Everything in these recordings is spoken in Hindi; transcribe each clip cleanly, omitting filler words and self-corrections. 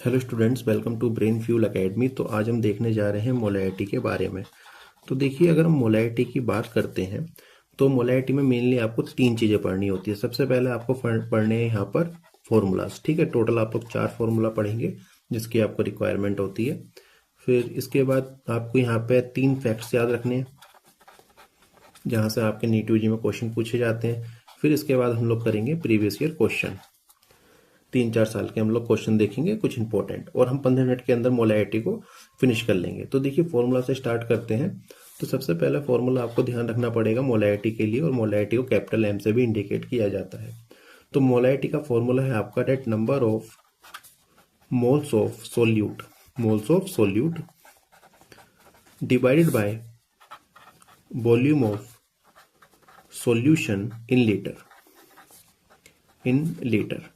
Hello students, welcome to Brain Fuel Academy. तो आज हम देखने जा रहे हैं मोलैरिटी के बारे में। तो देखिए, अगर हम मोलैरिटी की बात करते हैं तो मोलैरिटी में मेनली आपको तीन चीज़ें पढ़नी होती है। सबसे पहले आपको पढ़ने हैं यहाँ पर फॉर्मूलाज। ठीक है, टोटल आप लोग 4 फॉर्मूला पढ़ेंगे जिसकी आपको रिक्वायरमेंट होती है। फिर इसके बाद आपको यहाँ पे 3 फैक्ट्स याद रखने हैं जहाँ से आपके नीट यूजी में क्वेश्चन पूछे जाते हैं। फिर इसके बाद हम लोग करेंगे प्रीवियस ईयर क्वेश्चन। 3-4 साल के हम लोग क्वेश्चन देखेंगे कुछ इंपॉर्टेंट, और हम 15 मिनट के अंदर मोलैरिटी को फिनिश कर लेंगे। तो देखिए, फॉर्मूला से स्टार्ट करते हैं। तो सबसे पहला फॉर्मूला आपको ध्यान रखना पड़ेगा मोलैरिटी के लिए, और मोलैरिटी को कैपिटल एम से भी इंडिकेट किया जाता है। तो मोलैरिटी का फॉर्मूला है आपका that number of moles of solute divided by volume of solution in litre.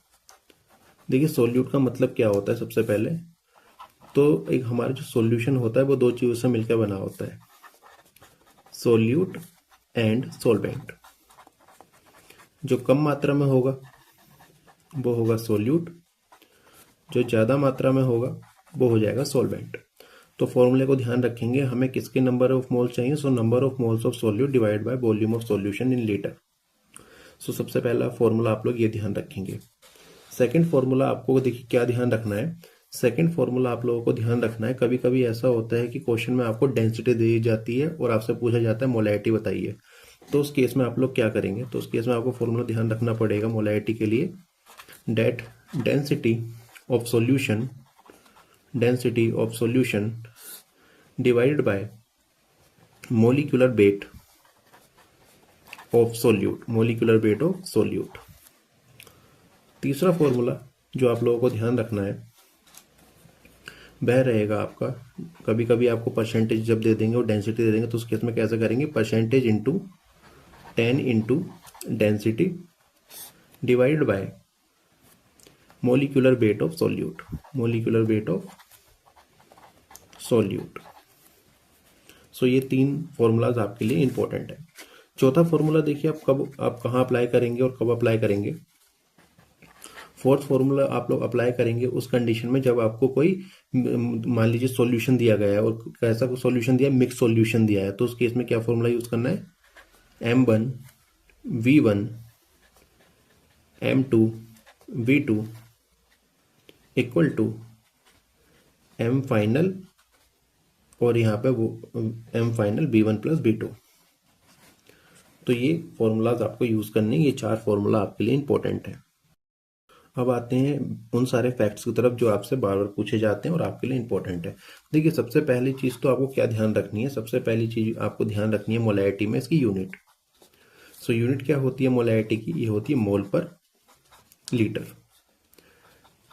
देखिए, सोल्यूट का मतलब क्या होता है। सबसे पहले तो एक हमारा जो सॉल्यूशन होता है वो दो चीजों से मिलकर बना होता है, सोल्यूट एंड सॉल्वेंट। जो कम मात्रा में होगा वो होगा सोल्यूट, जो ज्यादा मात्रा में होगा वो हो जाएगा सॉल्वेंट। तो फॉर्मूले को ध्यान रखेंगे, हमें किसके नंबर ऑफ मोल्स चाहिए। So number of moles of solute divide by volume of solution in litre. So सबसे पहला फॉर्मूला आप लोग ये ध्यान रखेंगे। सेकंड फॉर्मूला आपको देखिए क्या ध्यान रखना है। सेकंड फॉर्मूला आप लोगों को ध्यान रखना है, कभी कभी ऐसा होता है कि क्वेश्चन में आपको डेंसिटी दी जाती है और आपसे पूछा जाता है मोलैरिटी बताइए। तो उस केस में आप लोग क्या करेंगे, तो उस केस में आपको फॉर्मूला ध्यान रखना पड़ेगा मोलैरिटी के लिए, that density of solution divided by molecular weight of solute. तीसरा फॉर्मूला जो आप लोगों को ध्यान रखना है वह रहेगा आपका, कभी कभी आपको परसेंटेज जब दे देंगे और डेंसिटी दे देंगे तो उस केस में कैसे करेंगे, percentage into 10 into density divided by molecular weight of solute. So ये 3 फॉर्मूलाज आपके लिए इंपॉर्टेंट है। चौथा फॉर्मूला देखिए, आप कहाँ अप्लाई करेंगे और कब अप्लाई करेंगे। फोर्थ फॉर्मूला आप लोग अप्लाई करेंगे उस कंडीशन में जब आपको कोई मान लीजिए सॉल्यूशन दिया गया है, और कैसा कोई सॉल्यूशन दिया है, मिक्स सॉल्यूशन दिया है। तो उस केस में क्या फॉर्मूला यूज करना है, M1 V1 M2 V2 equal to M final, और यहाँ पे वो M final B1 plus B2। तो ये फॉर्मूलाज आपको यूज करने, ये 4 फॉर्मूला आपके लिए इंपॉर्टेंट है। अब आते हैं उन सारे फैक्ट्स की तरफ जो आपसे बार बार पूछे जाते हैं और आपके लिए इंपॉर्टेंट है। देखिए, सबसे पहली चीज तो आपको क्या ध्यान रखनी है, सबसे पहली चीज आपको ध्यान रखनी है मोलैरिटी में इसकी यूनिट। सो यूनिट क्या होती है मोलैरिटी की, ये होती है मोल पर लीटर।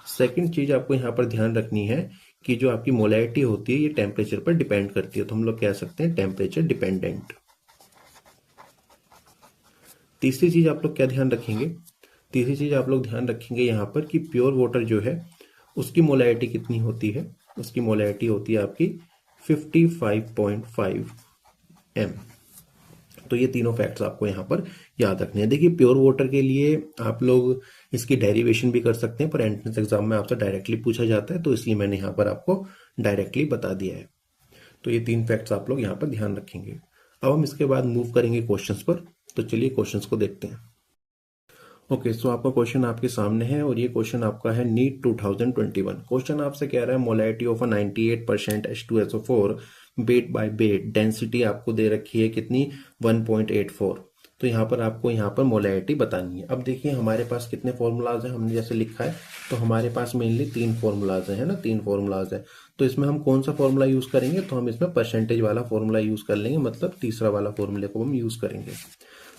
सेकंड चीज आपको यहाँ पर ध्यान रखनी है कि जो आपकी मोलैरिटी होती है ये टेम्परेचर पर डिपेंड करती है, तो हम लोग कह सकते हैं टेम्परेचर डिपेंडेंट। तीसरी चीज आप लोग क्या ध्यान रखेंगे, तीसरी चीज आप लोग ध्यान रखेंगे यहाँ पर कि प्योर वाटर जो है उसकी मोलैरिटी कितनी होती है, उसकी मोलैरिटी होती है आपकी 55.5 m। तो ये तीनों फैक्ट्स आपको यहाँ पर याद रखने हैं। देखिए, प्योर वाटर के लिए आप लोग इसकी डेरिवेशन भी कर सकते हैं, पर एंट्रेंस एग्जाम में आपसे डायरेक्टली पूछा जाता है, तो इसलिए मैंने यहाँ पर आपको डायरेक्टली बता दिया है। तो ये 3 फैक्ट्स आप लोग यहाँ पर ध्यान रखेंगे। अब हम इसके बाद मूव करेंगे क्वेश्चंस पर। तो चलिए क्वेश्चंस को देखते हैं। ओके, सो आपका क्वेश्चन आपके सामने है, और ये क्वेश्चन आपका है नीट 2021। क्वेश्चन आपसे कह रहा है molarity of 98% H2SO4 weight by weight, density आपको दे रखी है कितनी, 1.84। तो यहाँ पर आपको यहाँ पर मोलैरिटी बतानी है। अब देखिए, हमारे पास कितने फॉर्मूलाज हैं, हमने जैसे लिखा है तो हमारे पास मेनली 3 फॉर्मूलाज है ना, 3 फॉर्मूलाज है। तो इसमें हम कौन सा फॉर्मूला यूज करेंगे, तो हम इसमें परसेंटेज वाला फॉर्मूला यूज कर लेंगे, मतलब तीसरा वाला फॉर्मूले को हम यूज करेंगे।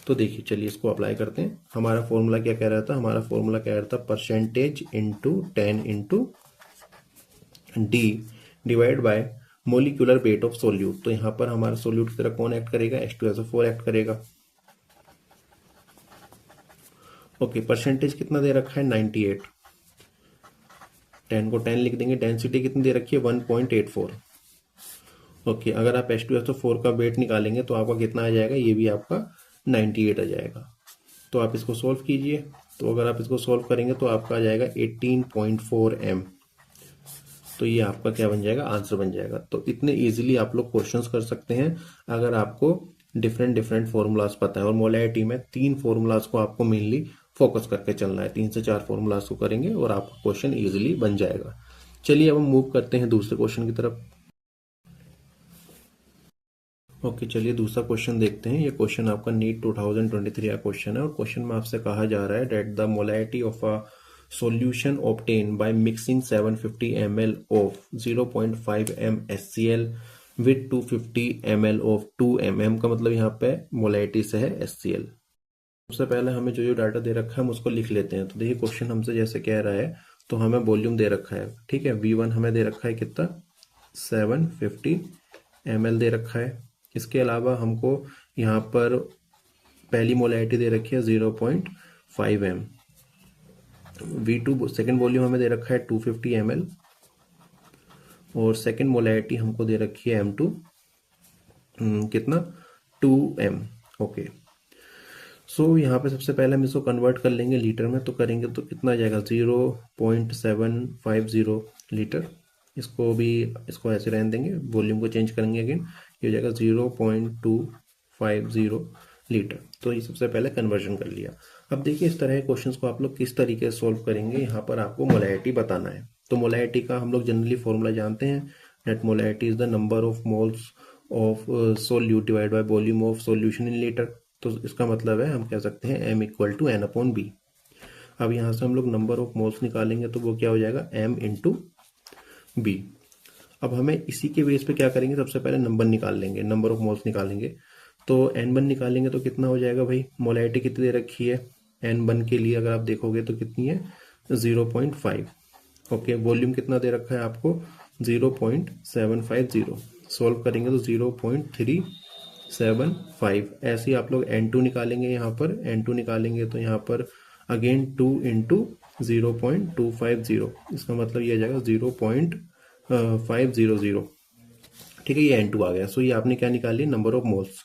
तो देखिए, चलिए इसको अप्लाई करते हैं। हमारा फॉर्मूला क्या कह रहा था, हमारा फॉर्मूला कह रहा था percentage into 10 into D divide by molecular weight of solute. तो यहाँ पर हमारा सोल्यूट की तरह कौन एक्ट करेगा, H2SO4 एक्ट करेगा। ओके, परसेंटेज कितना दे रखा है, 98। 10 को 10 लिख देंगे। डेंसिटी कितनी दे रखी है, 1.84। ओके, अगर आप H2SO4 का वेट निकालेंगे तो आपका कितना आ जाएगा, ये भी आपका 98 आ जाएगा। तो आप इसको सॉल्व कीजिए। तो अगर आप इसको सॉल्व करेंगे तो आपका आ जाएगा 18.4 m। तो ये आपका क्या बन जाएगा, आंसर बन जाएगा। तो इतने इजीली आप लोग क्वेश्चंस कर सकते हैं अगर आपको डिफरेंट डिफरेंट फॉर्मूलाज पता है। और मोलैरिटी में 3 फॉर्मूलाज को आपको मेनली फोकस करके चलना है, 3 से 4 फॉर्मूलाज को करेंगे और आपका क्वेश्चन इजीली बन जाएगा। चलिए अब हम मूव करते हैं दूसरे क्वेश्चन की तरफ। ओके, चलिए दूसरा क्वेश्चन देखते हैं। ये क्वेश्चन आपका नीट 2023 का क्वेश्चन है और क्वेश्चन में आपसे कहा जा रहा है that the molarity of a solution obtained by mixing 750 ml of 0.5 m HCl with 250 ml of 2 mm का मतलब यहाँ पे मोलैरिटी से है HCl। सबसे पहले हमें जो डाटा दे रखा है हम उसको लिख लेते हैं। तो देखिए क्वेश्चन हमसे जैसे कह रहा है, तो हमें वॉल्यूम दे रखा है, ठीक है। V1 हमें दे रखा है कितना, 750 ml दे रखा है। इसके अलावा हमको यहाँ पर पहली मोलैरिटी दे रखी है 0.5 m। V2 सेकेंड वॉल्यूम हमें दे रखा है 250 ml और सेकेंड मोलैरिटी हमको दे रखी है M2 कितना, 2m। ओके, सो यहाँ पे सबसे पहले हम इसको कन्वर्ट कर लेंगे लीटर में। तो करेंगे तो कितना आ जाएगा, 0.750 लीटर। इसको ऐसे रहने देंगे, वॉल्यूम को चेंज करेंगे अगेन, ये हो जाएगा 0.250 लीटर। तो ये सबसे पहले कन्वर्जन कर लिया। अब देखिए इस तरह के क्वेश्चंस को आप लोग किस तरीके से सॉल्व करेंगे। यहाँ पर आपको मोलैरिटी बताना है। तो मोलैरिटी का हम लोग जनरली फॉर्मूला जानते हैं, that molarity is the number of moles of solute divide by volume of solution in litre. तो इसका मतलब है हम कह सकते हैं m equal to n upon B. अब यहाँ से हम लोग नंबर ऑफ मोल्स निकालेंगे तो वो क्या हो जाएगा, m इंटू बी। अब हमें इसी के बेस पे क्या करेंगे, सबसे पहले नंबर निकाल लेंगे, नंबर ऑफ मोल्स निकालेंगे। तो n1 निकालेंगे तो कितना हो जाएगा भाई, मोलैरिटी कितनी दे रखी है n1 के लिए, अगर आप देखोगे तो कितनी है 0.5। ओके, वॉल्यूम कितना दे रखा है आपको 0.750। सॉल्व करेंगे तो 0.375। ऐसे ही आप लोग n2 निकालेंगे। यहाँ पर n2 निकालेंगे तो यहाँ पर अगेन 2 इंटू 0.250, इसका मतलब ये आ जाएगा 0.500। ठीक है, ये n2 आ गया। सो ये आपने क्या निकाल लिया, नंबर ऑफ मोल्स।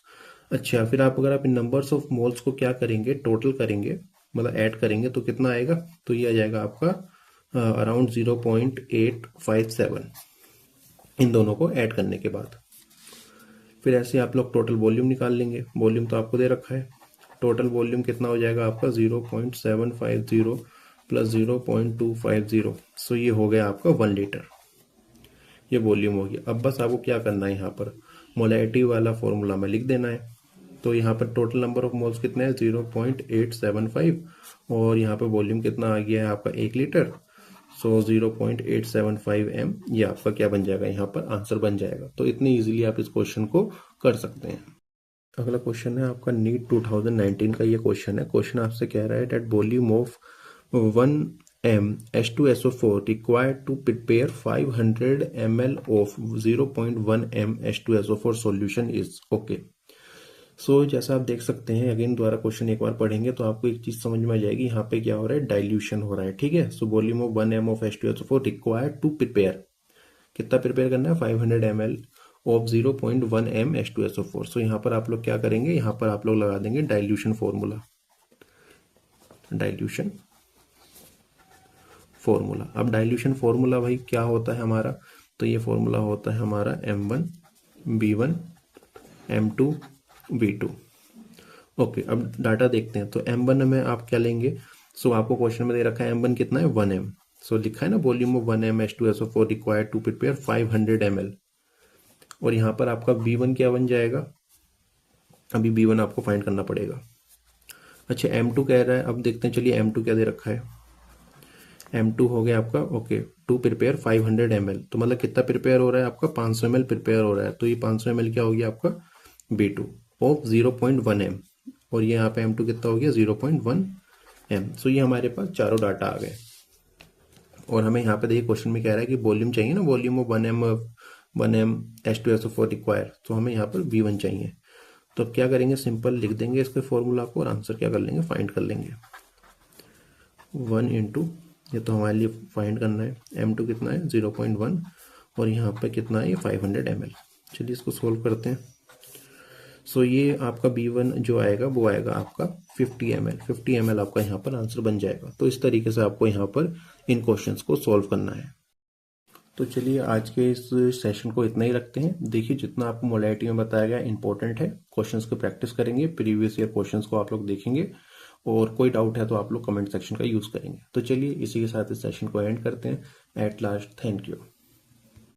अच्छा, फिर अगर आप इन नंबर्स ऑफ मोल्स को क्या करेंगे, टोटल करेंगे, मतलब ऐड करेंगे तो कितना आएगा, तो ये आ जाएगा आपका अराउंड 0.857 इन दोनों को ऐड करने के बाद। फिर ऐसे आप लोग टोटल वॉल्यूम निकाल लेंगे। वॉल्यूम तो आपको दे रखा है, टोटल वॉल्यूम कितना हो जाएगा आपका 0.750 प्लस 0.250। सो ये हो गया आपका 1 लीटर, ये वॉल्यूम हो गया। अब बस आपको क्या करना है, यहाँ पर मोलैरिटी वाला फॉर्मूला में लिख देना है। तो यहाँ पर टोटल नंबर ऑफ मोल्स कितना है 0.875 और यहाँ पर वॉल्यूम कितना आ गया है आपका 1 लीटर। सो 0.875 m ये आपका क्या बन जाएगा, यहाँ पर आंसर बन जाएगा। तो इतनी इजीली आप इस क्वेश्चन को कर सकते हैं। अगला क्वेश्चन है आपका नीट 2019 का ये क्वेश्चन है। क्वेश्चन आपसे कह रहा है that volume of 1 m H2SO4 required to prepare 500 ml of 0.1 m H2SO4 solution is okay। सो जैसा आप देख सकते हैं, अगेन दोबारा क्वेश्चन एक बार पढ़ेंगे तो आपको एक चीज समझ में आ जाएगी। यहाँ पे क्या हो रहा है, डाइल्यूशन हो रहा है, ठीक है। सो वॉल्यूम ऑफ 1 m ऑफ H2SO4 रिक्वायर्ड टू प्रिपेयर, कितना प्रिपेयर करना है, 500 ml ऑफ 0.1 m H2SO4। सो यहाँ पर आप लोग क्या करेंगे, यहाँ पर आप लोग लगा देंगे डाइल्यूशन फॉर्मूला, डाइल्यूशन फॉर्मूला। अब डाइल्यूशन फॉर्मूला भाई क्या होता है हमारा, तो ये फॉर्मूला होता है हमारा M1 B1 M2 B2। Okay, अब डाटा देखते हैं। तो M1 में आप क्या लेंगे, सो आपको क्वेश्चन में दे रखा है M1 कितना है 1 m। सो लिखा है ना volume of 1 m H2SO4 required to prepare 500 ml। और यहाँ पर आपका B1 क्या बन जाएगा, अभी B1 आपको फाइंड करना पड़ेगा। अच्छा, M2 कह रहा है, अब देखते हैं, चलिए M2 क्या दे रखा है, M2 हो गया आपका ओके टू प्रिपेयर 500 ml। तो मतलब कितना प्रिपेयर हो रहा है आपका 500 ml प्रिपेयर हो रहा है। तो ये 500 ml क्या हो गया आपका B2 ऑफ 0.1 m और ये यहाँ पे M2 कितना हो गया 0.1 m। सो ये हमारे पास चारों डाटा आ गए। और हमें यहाँ पे देखिए क्वेश्चन में कह रहा है कि वॉल्यूम चाहिए ना, volume of 1 m H2SO4 require. तो हमें यहाँ पर V1 चाहिए। तो अब क्या करेंगे, सिंपल लिख देंगे इसके फॉर्मूला को और आंसर क्या कर लेंगे, फाइंड कर लेंगे। 1 इंटू, ये तो हमारे लिए फाइंड करना है, M2 कितना है 0.1 और यहाँ पे कितना है ये 500 ml। चलिए इसको सोल्व करते हैं। सो ये आपका B1 जो आएगा वो आएगा आपका 50 ml। 50 ml आपका यहाँ पर आंसर बन जाएगा। तो इस तरीके से आपको यहाँ पर इन क्वेश्चंस को सोल्व करना है। तो चलिए आज के इस सेशन को इतना ही रखते हैं। देखिए जितना आपको मोडालिटी में बताया गया इंपॉर्टेंट है, क्वेश्चंस को प्रैक्टिस करेंगे, प्रीवियस ईयर क्वेश्चंस को आप लोग देखेंगे, और कोई डाउट है तो आप लोग कमेंट सेक्शन का यूज़ करेंगे। तो चलिए इसी के साथ इस सेशन को एंड करते हैं। At last thank you.